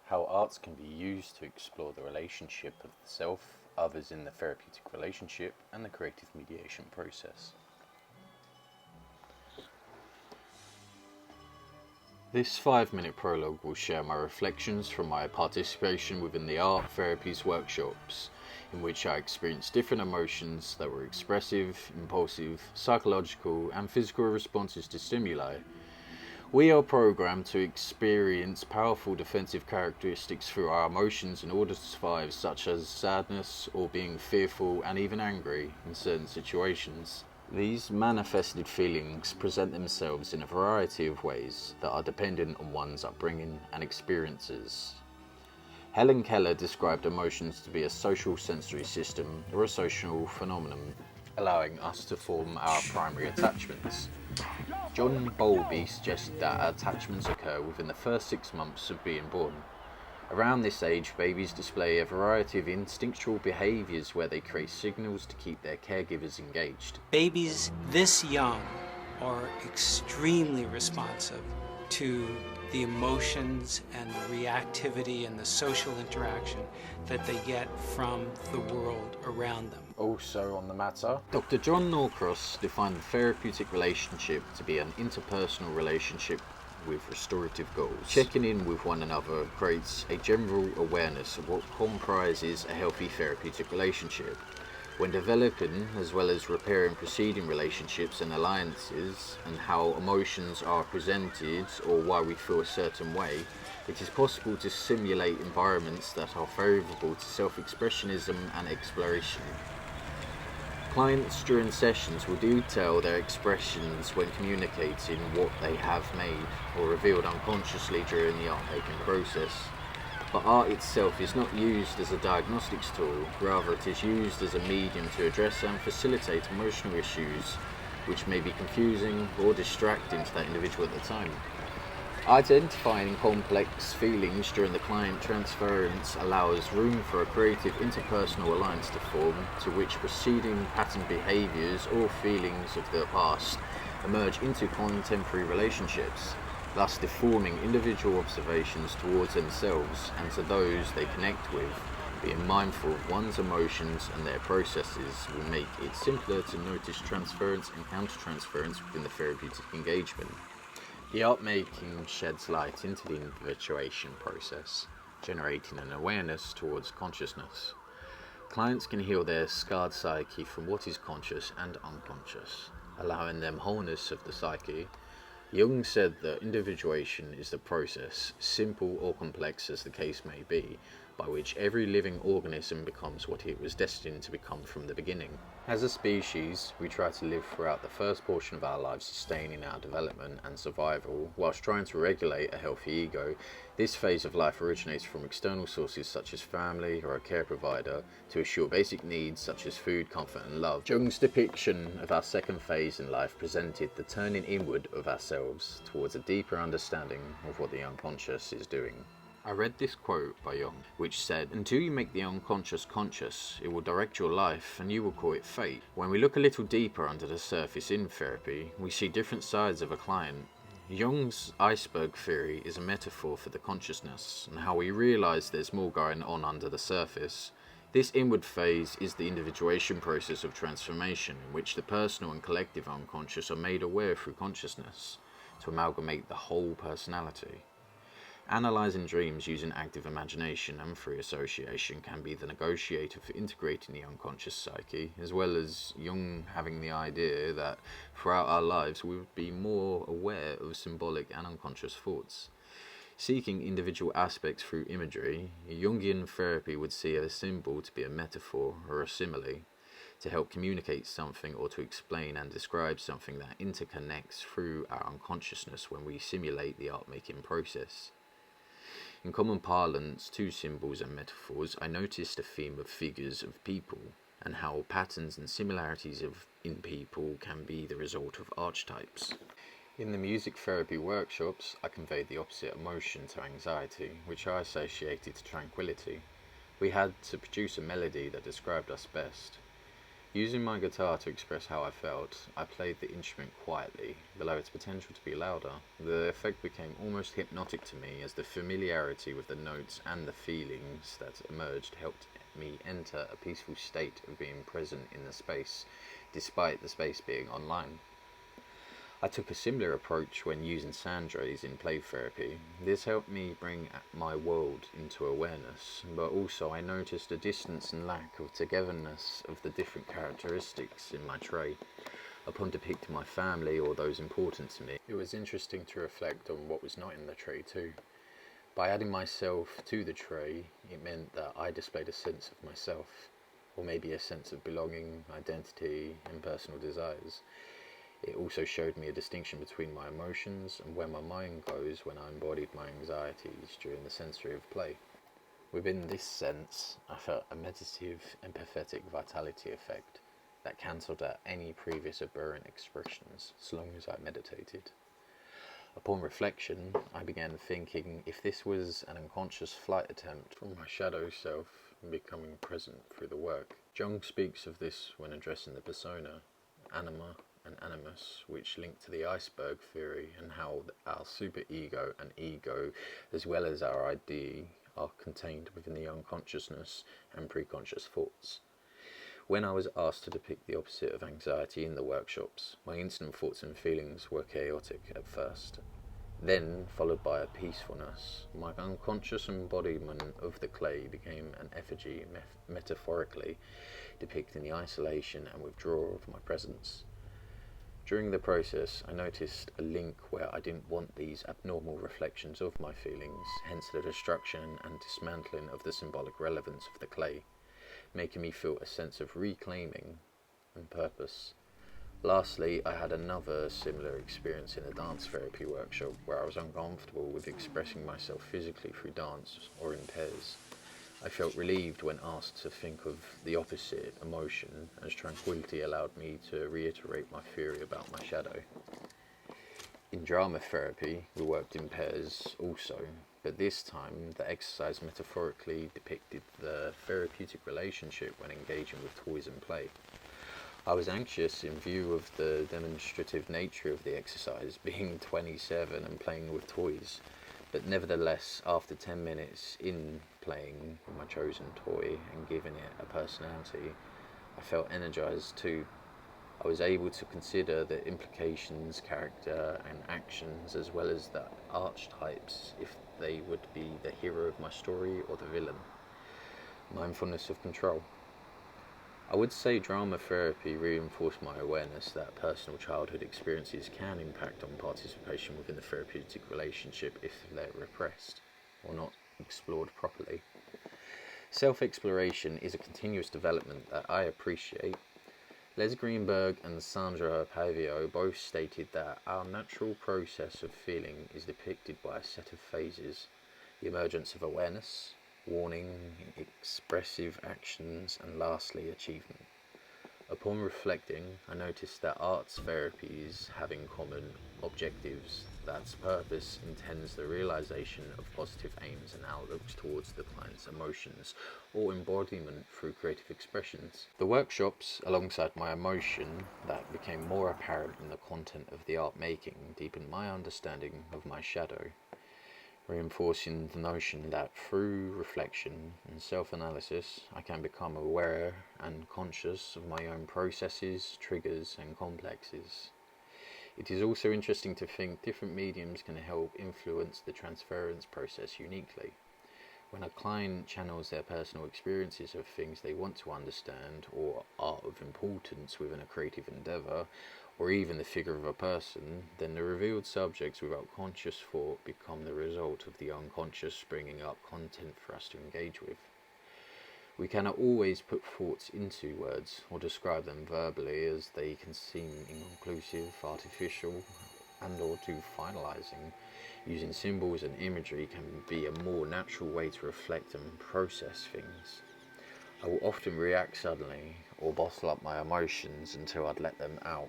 how arts can be used to explore the relationship of the self, others in the therapeutic relationship, and the creative mediation process. This 5-minute prologue will share my reflections from my participation within the art therapies workshops, in which I experienced different emotions that were expressive, impulsive, psychological, and physical responses to stimuli. We are programmed to experience powerful defensive characteristics through our emotions in order to survive, such as sadness or being fearful and even angry in certain situations. These manifested feelings present themselves in a variety of ways that are dependent on one's upbringing and experiences. Helen Keller described emotions to be a social sensory system or a social phenomenon, allowing us to form our primary attachments. John Bowlby suggested that attachments occur within the first 6 months of being born. Around this age, babies display a variety of instinctual behaviours where they create signals to keep their caregivers engaged. Babies this young are extremely responsive to the emotions and the reactivity and the social interaction that they get from the world around them. Also on the matter, Dr. John Norcross defined the therapeutic relationship to be an interpersonal relationship with restorative goals. Checking in with one another creates a general awareness of what comprises a healthy therapeutic relationship. When developing as well as repairing preceding relationships and alliances, and how emotions are presented or why we feel a certain way, it is possible to simulate environments that are favourable to self-expressionism and exploration. Clients during sessions will detail their expressions when communicating what they have made or revealed unconsciously during the art-making process. But art itself is not used as a diagnostics tool, rather it is used as a medium to address and facilitate emotional issues which may be confusing or distracting to that individual at the time. Identifying complex feelings during the client transference allows room for a creative interpersonal alliance to form, to which preceding pattern behaviours or feelings of the past emerge into contemporary relationships, thus deforming individual observations towards themselves and to those they connect with. Being mindful of one's emotions and their processes will make it simpler to notice transference and countertransference within the therapeutic engagement. The art making sheds light into the individuation process, generating an awareness towards consciousness. Clients can heal their scarred psyche from what is conscious and unconscious, allowing them wholeness of the psyche. Jung said that individuation is the process, simple or complex as the case may be, by which every living organism becomes what it was destined to become from the beginning. As a species, we try to live throughout the first portion of our lives sustaining our development and survival, whilst trying to regulate a healthy ego. This phase of life originates from external sources such as family or a care provider to assure basic needs such as food, comfort and love. Jung's depiction of our second phase in life presented the turning inward of ourselves towards a deeper understanding of what the unconscious is doing. I read this quote by Jung, which said, "Until you make the unconscious conscious, it will direct your life and you will call it fate." When we look a little deeper under the surface in therapy, we see different sides of a client. Jung's Iceberg Theory is a metaphor for the consciousness and how we realise there's more going on under the surface. This inward phase is the individuation process of transformation, in which the personal and collective unconscious are made aware through consciousness to amalgamate the whole personality. Analysing dreams using active imagination and free association can be the negotiator for integrating the unconscious psyche, as well as Jung having the idea that throughout our lives we would be more aware of symbolic and unconscious thoughts. Seeking individual aspects through imagery, Jungian therapy would see a symbol to be a metaphor or a simile, to help communicate something or to explain and describe something that interconnects through our unconsciousness when we simulate the art-making process. In common parlance, to symbols and metaphors, I noticed a theme of figures of people, and how patterns and similarities in people can be the result of archetypes. In the music therapy workshops, I conveyed the opposite emotion to anxiety, which I associated to tranquility. We had to produce a melody that described us best. Using my guitar to express how I felt, I played the instrument quietly, below its potential to be louder. The effect became almost hypnotic to me as the familiarity with the notes and the feelings that emerged helped me enter a peaceful state of being present in the space, despite the space being online. I took a similar approach when using Sandrays in play therapy. This helped me bring my world into awareness, but also I noticed a distance and lack of togetherness of the different characteristics in my tray. Upon depicting my family or those important to me, it was interesting to reflect on what was not in the tray too. By adding myself to the tray, it meant that I displayed a sense of myself, or maybe a sense of belonging, identity, and personal desires. It also showed me a distinction between my emotions and where my mind goes when I embodied my anxieties during the sensory of play. Within this sense, I felt a meditative, empathetic vitality effect that cancelled out any previous aberrant expressions so long as I meditated. Upon reflection, I began thinking if this was an unconscious flight attempt from my shadow self becoming present through the work. Jung speaks of this when addressing the persona, anima, and animus, which link to the Iceberg Theory and how our superego and ego, as well as our ID, are contained within the unconsciousness and preconscious thoughts. When I was asked to depict the opposite of anxiety in the workshops, my instant thoughts and feelings were chaotic at first, then followed by a peacefulness. My unconscious embodiment of the clay became an effigy, metaphorically depicting the isolation and withdrawal of my presence. During the process, I noticed a link where I didn't want these abnormal reflections of my feelings, hence the destruction and dismantling of the symbolic relevance of the clay, making me feel a sense of reclaiming and purpose. Lastly, I had another similar experience in a dance therapy workshop where I was uncomfortable with expressing myself physically through dance or in pairs. I felt relieved when asked to think of the opposite emotion, as tranquility allowed me to reiterate my theory about my shadow. In drama therapy, we worked in pairs also, but this time the exercise metaphorically depicted the therapeutic relationship when engaging with toys and play. I was anxious in view of the demonstrative nature of the exercise, being 27 and playing with toys. But nevertheless, after 10 minutes in playing with my chosen toy and giving it a personality, I felt energized too. I was able to consider the implications, character and actions, as well as the archetypes, if they would be the hero of my story or the villain. Mindfulness of control. I would say drama therapy reinforced my awareness that personal childhood experiences can impact on participation within the therapeutic relationship if they're repressed or not explored properly. Self-exploration is a continuous development that I appreciate. Les Greenberg and Sandra Pavio both stated that our natural process of feeling is depicted by a set of phases: the emergence of awareness, warning, expressive actions, and lastly, achievement. Upon reflecting, I noticed that arts therapies have in common objectives. That's purpose intends the realization of positive aims and outlooks towards the client's emotions or embodiment through creative expressions. The workshops, alongside my emotion that became more apparent in the content of the art making, deepened my understanding of my shadow, reinforcing the notion that through reflection and self-analysis I can become aware and conscious of my own processes, triggers and complexes. It is also interesting to think different mediums can help influence the transference process uniquely. When a client channels their personal experiences of things they want to understand or are of importance within a creative endeavour, or even the figure of a person, then the revealed subjects without conscious thought become the result of the unconscious bringing up content for us to engage with. We cannot always put thoughts into words or describe them verbally, as they can seem inconclusive, artificial, and or too finalizing. Using symbols and imagery can be a more natural way to reflect and process things. I will often react suddenly or bottle up my emotions until I'd let them out.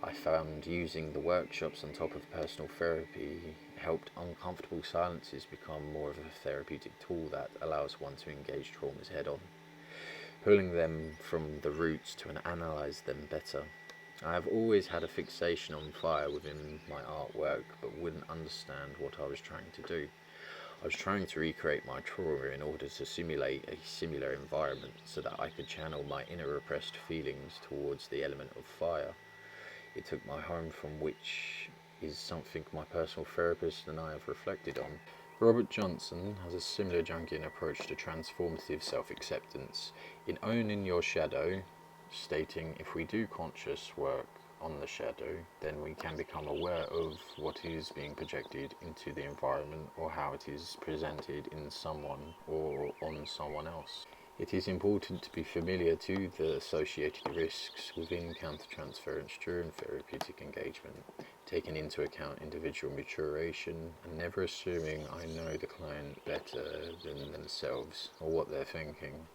I found using the workshops on top of personal therapy helped uncomfortable silences become more of a therapeutic tool that allows one to engage traumas head on. pulling them from the roots to analyze them better. I have always had a fixation on fire within my artwork, but wouldn't understand what I was trying to do. I was trying to recreate my trauma in order to simulate a similar environment so that I could channel my inner repressed feelings towards the element of fire. It took my home from, which is something my personal therapist and I have reflected on. Robert Johnson has a similar Jungian approach to transformative self-acceptance in owning your shadow, stating if we do conscious work on the shadow, then we can become aware of what is being projected into the environment or how it is presented in someone or on someone else. It is important to be familiar to the associated risks within countertransference during therapeutic engagement, taking into account individual maturation and never assuming I know the client better than themselves or what they're thinking.